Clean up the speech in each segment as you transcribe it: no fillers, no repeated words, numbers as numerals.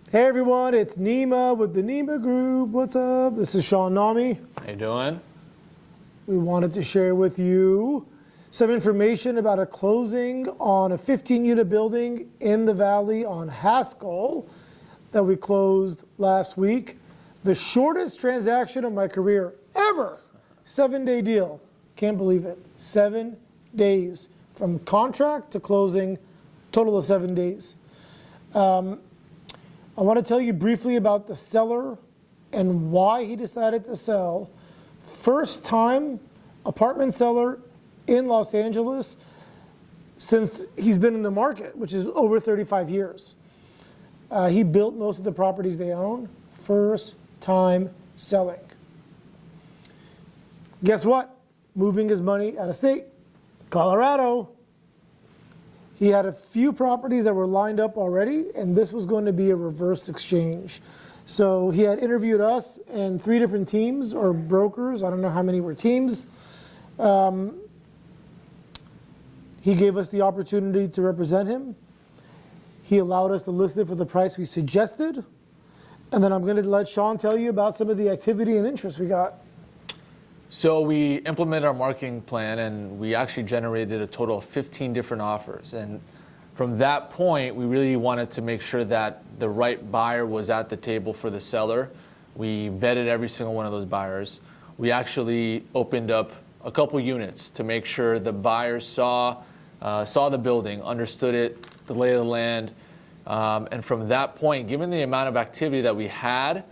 Hey everyone, it's Neema with the Neema Group. What's up? This is Sean Nami. How you doing? We wanted to share with you some information about a closing on a 15-unit building in the Valley on Haskell that we closed last week. The shortest transaction of my career ever. 7-day deal. Can't believe it. 7 days from contract to closing, total of 7 days. I want to tell you briefly about the seller and why he decided to sell. First time apartment seller in Los Angeles since he's been in the market, which is over 35 years. He built most of the properties they own. First time selling. Guess what? Moving his money out of state, Colorado. He had a few properties that were lined up already, and this was going to be a reverse exchange. So he had interviewed us and 3 different teams or brokers. I don't know how many were teams. He gave us the opportunity to represent him. He allowed us to list it for the price we suggested. And then I'm going to let Sean tell you about some of the activity and interest we got. So we implemented our marketing plan, and we actually generated a total of 15 different offers. And from that point, we really wanted to make sure that the right buyer was at the table for the seller. We vetted every single one of those buyers. We actually opened up a couple units to make sure the buyers saw the building, understood it, the lay of the land. And from that point, given the amount of activity that we had,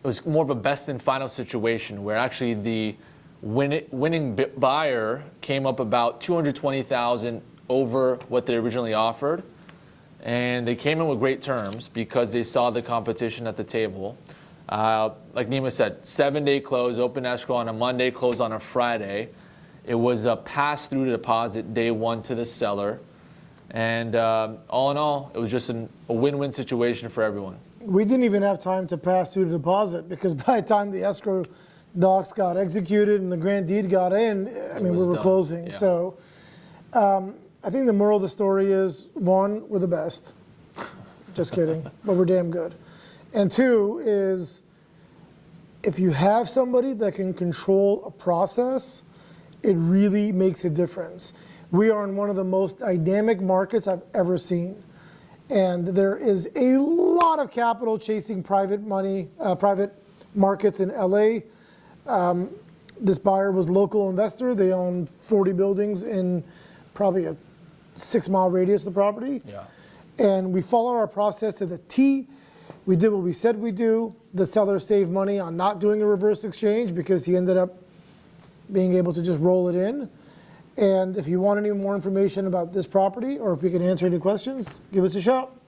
it was more of a best and final situation where actually the winning buyer came up about $220,000 over what they originally offered. And they came in with great terms because they saw the competition at the table. Like Neema said, 7-day close, open escrow on a Monday, close on a Friday. It was a pass-through deposit day one to the seller. And all in all, it was just a win-win situation for everyone. We didn't even have time to pass through the deposit because by the time the escrow docs got executed and the grant deed got in, we were done. Closing. Yeah. So I think the moral of the story is, 1, we're the best. Just kidding, but we're damn good. And 2 is, if you have somebody that can control a process, it really makes a difference. We are in one of the most dynamic markets I've ever seen. And there is a lot of capital chasing private money, private markets in LA. This buyer was a local investor. They own 40 buildings in probably a 6-mile radius of the property. Yeah. And we followed our process to the T. We did what we said we'd do. The seller saved money on not doing a reverse exchange because he ended up being able to just roll it in. And if you want any more information about this property, or if we can answer any questions, give us a shout.